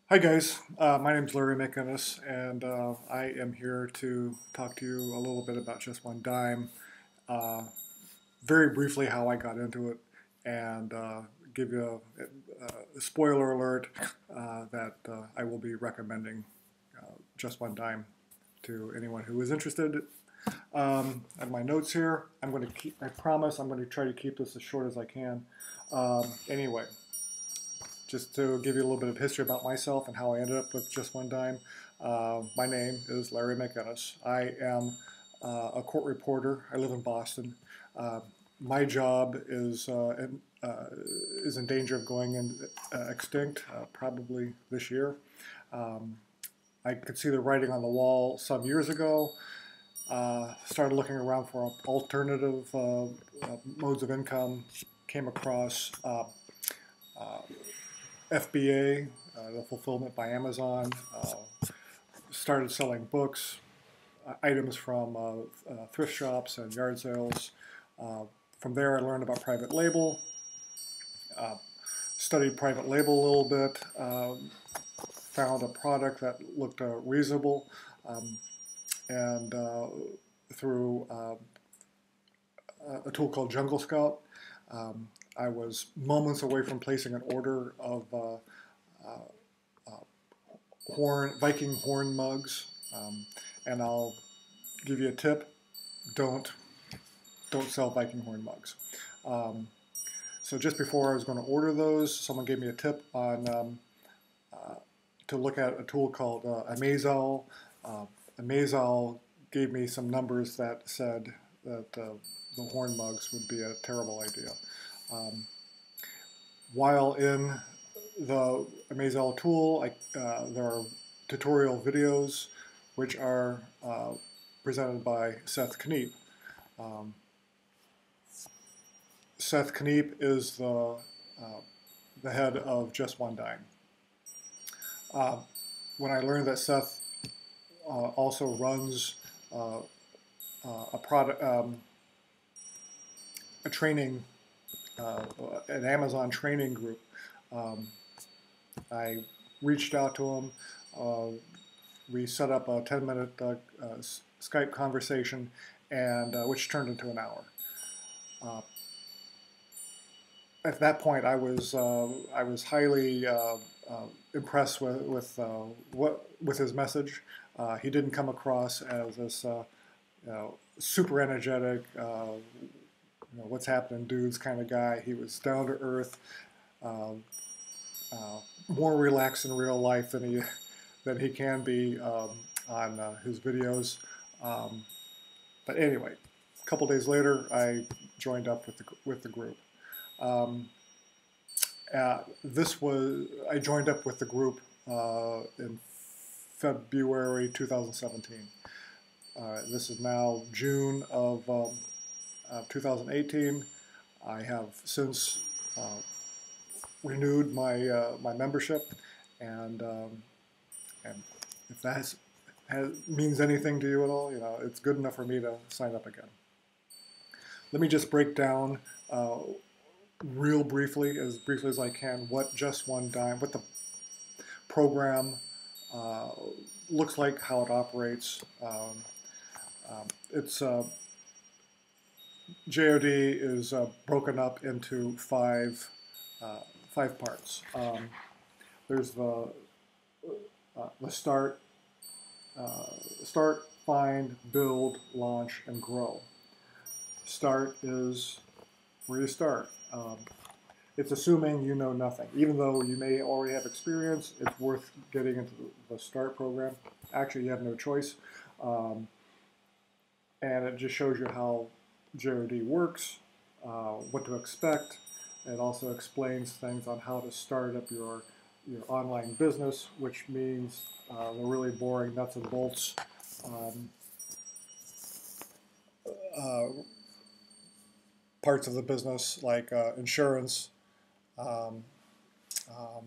Hi guys, my name is Larry McInnes, and I am here to talk to you a little bit about Just One Dime, uh, very briefly how I got into it, and give you a spoiler alert that I will be recommending Just One Dime to anyone who is interested. I have my notes here. I promise, I'm going to try to keep this as short as I can. Anyway, just to give you a little bit of history about myself and how I ended up with Just One Dime. My name is Larry McInnes. I am a court reporter. I live in Boston. Uh, my job is in danger of going extinct, probably this year. Um, I could see the writing on the wall some years ago. Started looking around for alternative modes of income. Came across uh, FBA, the fulfillment by Amazon, started selling books, items from thrift shops and yard sales. Uh, from there, I learned about private label, uh, studied private label a little bit, found a product that looked reasonable, um, and through a tool called Jungle Scout, um, I was moments away from placing an order of Viking horn mugs, and I'll give you a tip: don't don't sell Viking horn mugs. Um, so just before I was going to order those, someone gave me a tip on uh, to look at a tool called Amazol. Uh, Amazol gave me some numbers that said that the horn mugs would be a terrible idea. Um, while in the Amazol tool, there are tutorial videos which are presented by Seth Kniep. Um, Seth Kniep is the head of Just One Dime. Uh, when I learned that Seth also runs uh, a product, a training, an Amazon training group, um, I reached out to him. Uh, we set up a 10-minute Skype conversation, and which turned into an hour. Uh, at that point, I was highly impressed with his message. He didn't come across as this super energetic, what's happening, dudes kind of guy. He was down to earth, um, more relaxed in real life than he can be on his videos. Um, but anyway, a couple days later, I joined up with the group. Um, this was I joined up with the group in February 2017. This is now June of 2018. I have since uh, renewed my membership, and and if means anything to you at all, it's good enough for me to sign up again. Let me just break down uh, real briefly, as briefly as I can, what Just One Dime, what the program uh, looks like, how it operates. It's JOD is broken up into uh, five parts. There's the uh, start, find, build, launch, and grow. Start is where you start. It's assuming you know nothing. Even though you may already have experience, it's worth getting into the START program. Actually, you have no choice. Um, and it just shows you how JOD works, what to expect. It also explains things on how to start up your online business, which means the really boring nuts and bolts um, uh, parts of the business, like insurance, um, um,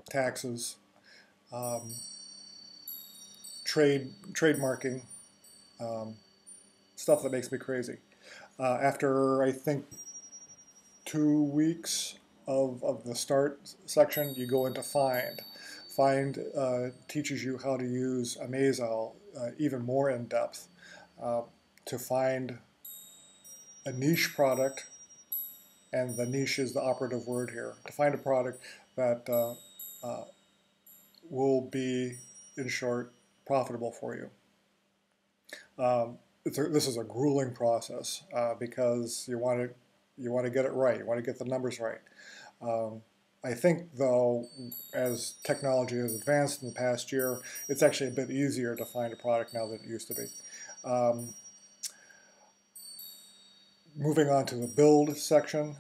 taxes, um, trademarking, um, stuff that makes me crazy. After I think 2 weeks of the start section, you go into find. teaches you how to use Amazel even more in depth to find a niche product, and the niche is the operative word here, to find a product that will be, in short, profitable for you. This is a grueling process because you want to get it right. You want to get the numbers right. I think, though, as technology has advanced in the past year, it's actually a bit easier to find a product now than it used to be. Moving on to the build section.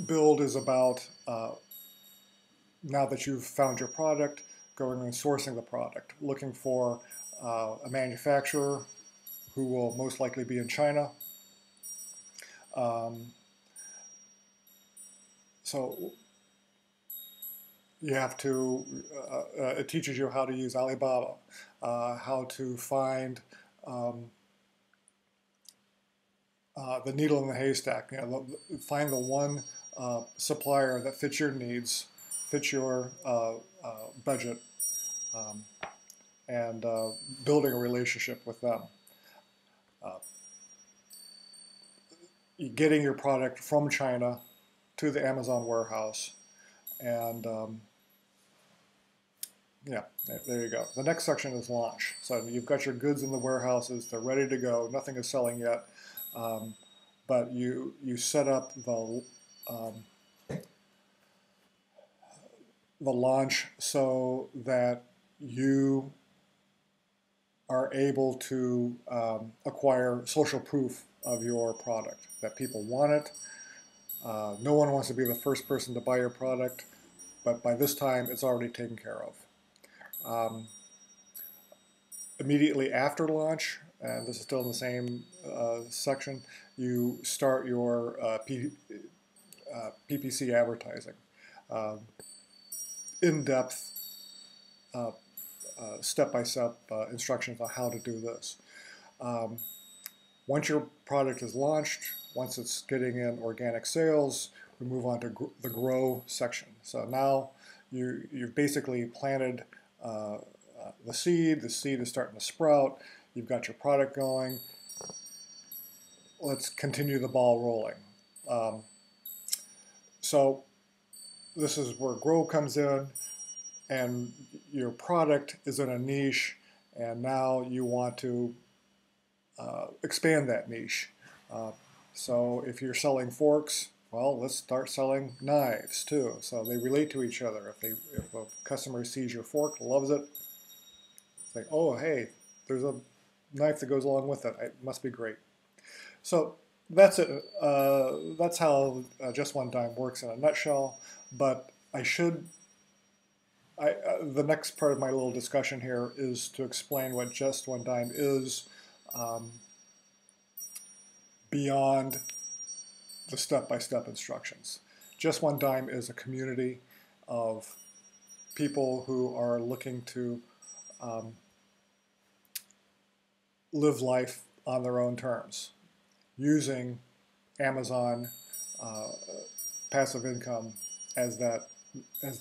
Build is about, now that you've found your product, going and sourcing the product, looking for a manufacturer who will most likely be in China. So you have to, it teaches you how to use Alibaba, how to find the needle in the haystack. Find the one supplier that fits your needs, fits your budget, and building a relationship with them. Getting your product from China to the Amazon warehouse, and yeah, there you go. The next section is launch. So you've got your goods in the warehouses, they're ready to go, nothing is selling yet, but you set up the launch so that you are able to acquire social proof of your product, that people want it. No one wants to be the first person to buy your product, but by this time it's already taken care of. Immediately after launch, and this is still in the same section, you start your PPC advertising. In-depth, step-by-step instructions on how to do this. Once your product is launched, once it's getting in organic sales, we move on to the grow section. So now you've basically planted the seed is starting to sprout, you've got your product going, let's continue the ball rolling. So this is where grow comes in, and your product is in a niche, and now you want to expand that niche. So if you're selling forks, well, let's start selling knives too. So they relate to each other. If a customer sees your fork, loves it, it's like, oh, hey, there's a knife that goes along with it. It must be great. So that's it. That's how Just One Dime works in a nutshell. But the next part of my little discussion here is to explain what Just One Dime is beyond the step-by-step instructions. Just One Dime is a community of people who are looking to live life on their own terms, using Amazon passive income as the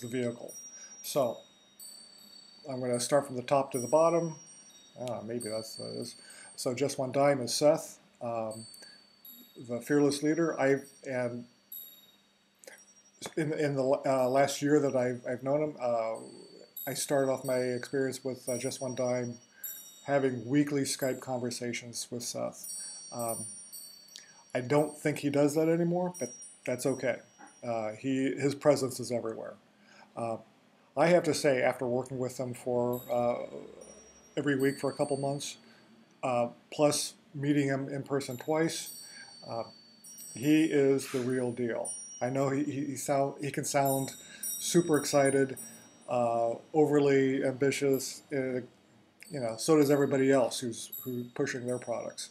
vehicle. So I'm going to start from the top to the bottom. Maybe that's what it is. So Just One Dime is Seth, the fearless leader. In the last year that I've known him, I started off my experience with Just One Dime having weekly Skype conversations with Seth. I don't think he does that anymore, but that's okay. His presence is everywhere. I have to say, after working with him for every week for a couple months, plus meeting him in person twice, he is the real deal. I know he can sound super excited, overly ambitious. So does everybody else who's pushing their products.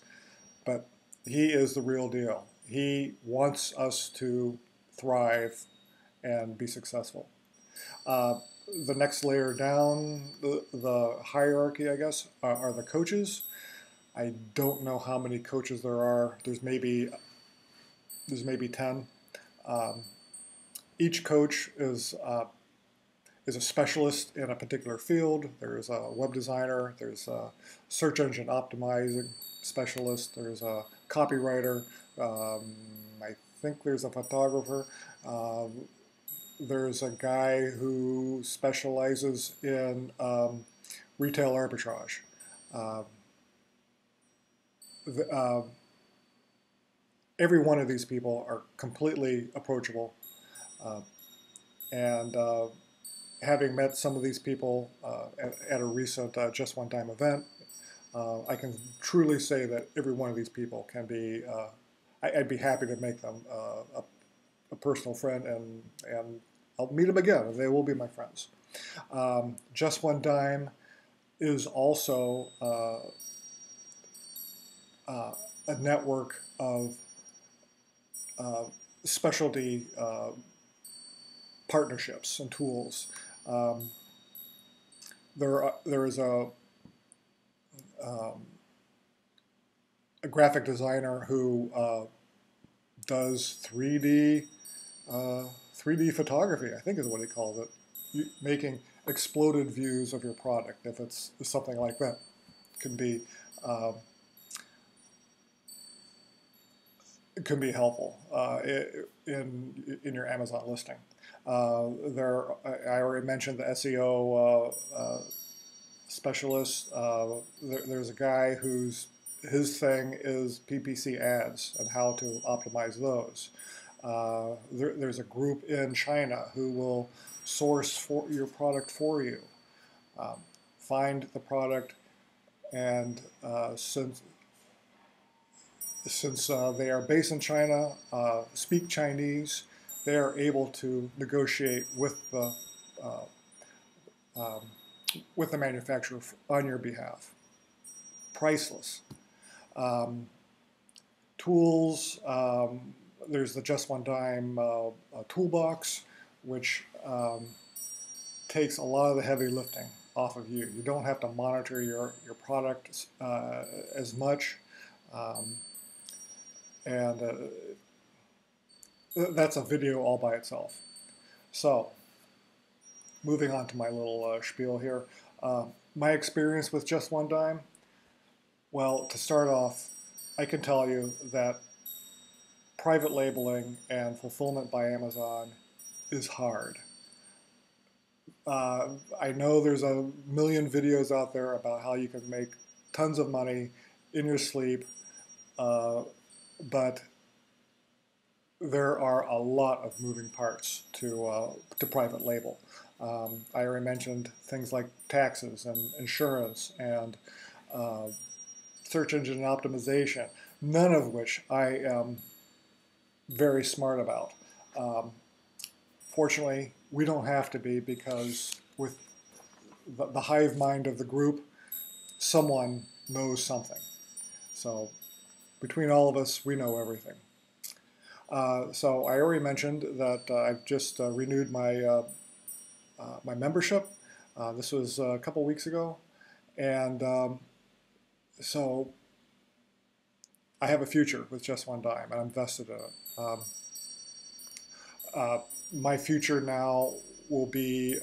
But he is the real deal. He wants us to thrive and be successful. The next layer down, the hierarchy, I guess, are the coaches. I don't know how many coaches there are. There's maybe 10. Each coach is a specialist in a particular field. There's a web designer, there's a search engine optimizing specialist, there's a copywriter, I think there's a photographer, there's a guy who specializes in retail arbitrage. The, every one of these people are completely approachable, and having met some of these people at a recent Just One Dime event, I can truly say that every one of these people can be, I'd be happy to make them a personal friend, and I'll meet them again, and they will be my friends. Just One Dime is also a network of specialty partnerships and tools. There is a graphic designer who does 3D photography, I think is what he calls it, making exploded views of your product. If it's something like that, it can be helpful in your Amazon listing. I already mentioned the SEO specialist. There's a guy his thing is PPC ads and how to optimize those. There's a group in China who will source your product for you. Find the product, and since they are based in China, speak Chinese, they are able to negotiate with the manufacturer on your behalf. Priceless. Tools, there's the Just One Dime toolbox, which takes a lot of the heavy lifting off of you. You don't have to monitor your product as much. And that's a video all by itself. So, moving on to my little spiel here. My experience with Just One Dime, well, to start off, I can tell you that private labeling and fulfillment by Amazon is hard. I know there's a million videos out there about how you can make tons of money in your sleep, but there are a lot of moving parts to private label. I already mentioned things like taxes and insurance and search engine optimization, none of which I am very smart about. Fortunately, we don't have to be, because with the hive mind of the group, someone knows something. So between all of us, we know everything. So I already mentioned that I've just renewed my my membership. This was a couple weeks ago, and so I have a future with Just One Dime, and I'm vested in it. My future now will be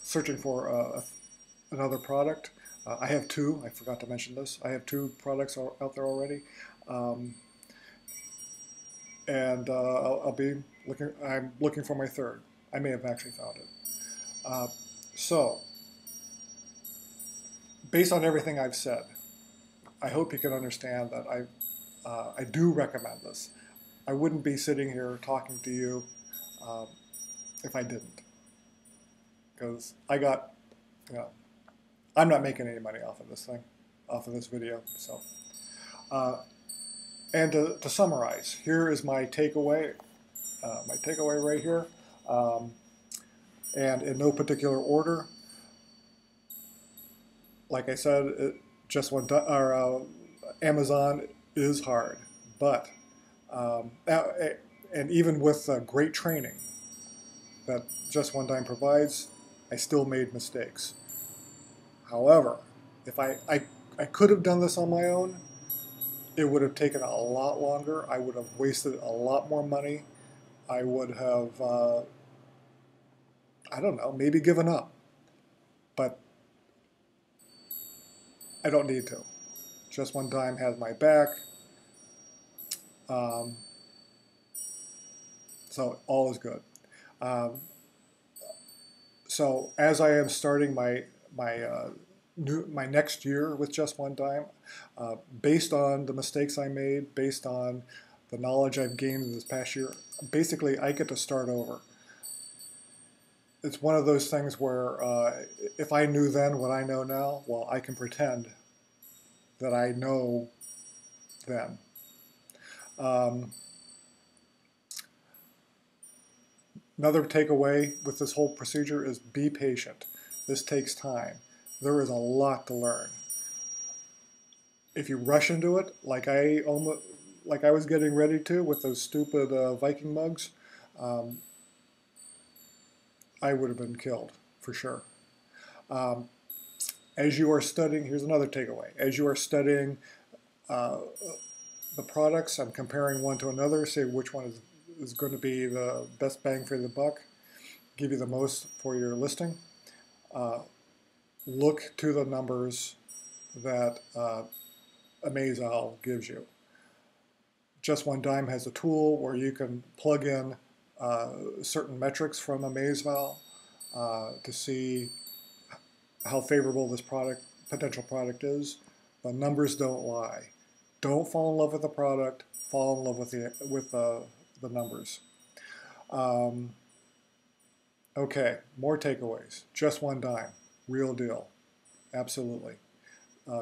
searching for another product. I have two. I forgot to mention this. I have two products out there already, and I'll be looking. I'm looking for my third. I may have actually found it. So, based on everything I've said, I hope you can understand that I do recommend this. I wouldn't be sitting here talking to you if I didn't, because I got, I'm not making any money off of this thing, off of this video. So, and to summarize, here is my takeaway right here, and in no particular order. Like I said, Amazon is hard, but and even with great training that Just One Dime provides, I still made mistakes. However, if I could have done this on my own, it would have taken a lot longer. I would have wasted a lot more money. I would have, I don't know, maybe given up. But I don't need to. Just One Dime has my back. Um, so all is good. Um, so as I am starting my next year with Just One Dime, based on the mistakes I made, based on the knowledge I've gained this past year, basically I get to start over. It's one of those things where if I knew then what I know now, well, I can pretend that I know then. Um, Another takeaway with this whole procedure is be patient. This takes time. There is a lot to learn. If you rush into it, like I was getting ready to with those stupid Viking mugs, um, I would have been killed for sure. Um, as you are studying, here's another takeaway. As you are studying uh, the products and comparing one to another, say which one is going to be the best bang for the buck, give you the most for your listing. Look to the numbers that Amazal gives you. Just One Dime has a tool where you can plug in certain metrics from Amazal to see how favorable this potential product is. The numbers don't lie. Don't fall in love with the product. Fall in love with the numbers. Okay, more takeaways. Just One Dime, real deal, absolutely.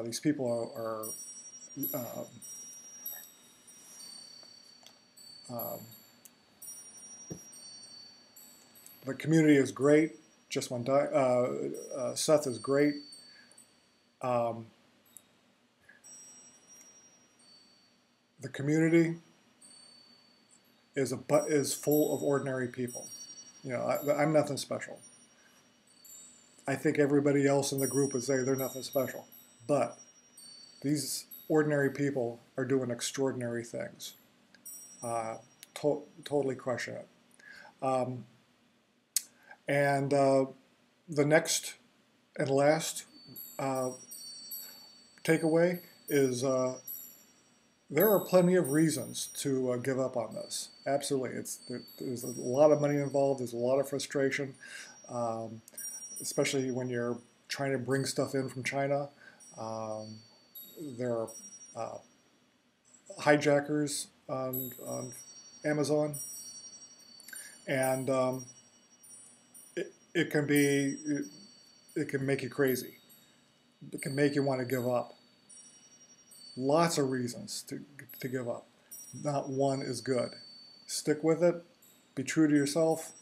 These people are um, the community is great. Just One Dime. Seth is great. Um, the community is full of ordinary people. You know, I'm nothing special. I think everybody else in the group would say they're nothing special, but these ordinary people are doing extraordinary things, totally crushing it. Um, and the next and last uh, takeaway is there are plenty of reasons to give up on this. Absolutely, there's a lot of money involved. There's a lot of frustration, um, especially when you're trying to bring stuff in from China. Um, there are hijackers on Amazon, and it can be it can make you crazy. It can make you want to give up. Lots of reasons to give up. Not one is good. Stick with it. Be true to yourself.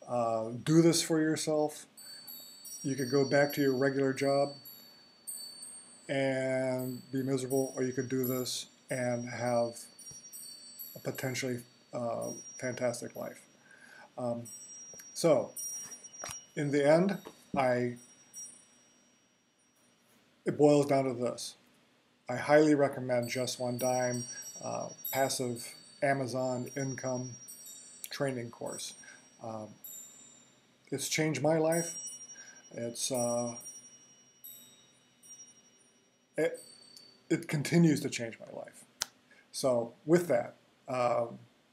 Do this for yourself. You could go back to your regular job and be miserable, or you could do this and have a potentially fantastic life. So, in the end, it boils down to this. I highly recommend Just One Dime passive Amazon income training course. Um, it's changed my life. It continues to change my life. So with that,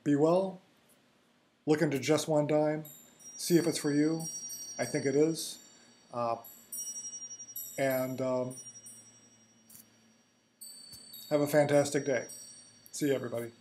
be well. Look into Just One Dime. See if it's for you. I think it is. And have a fantastic day. See you, everybody.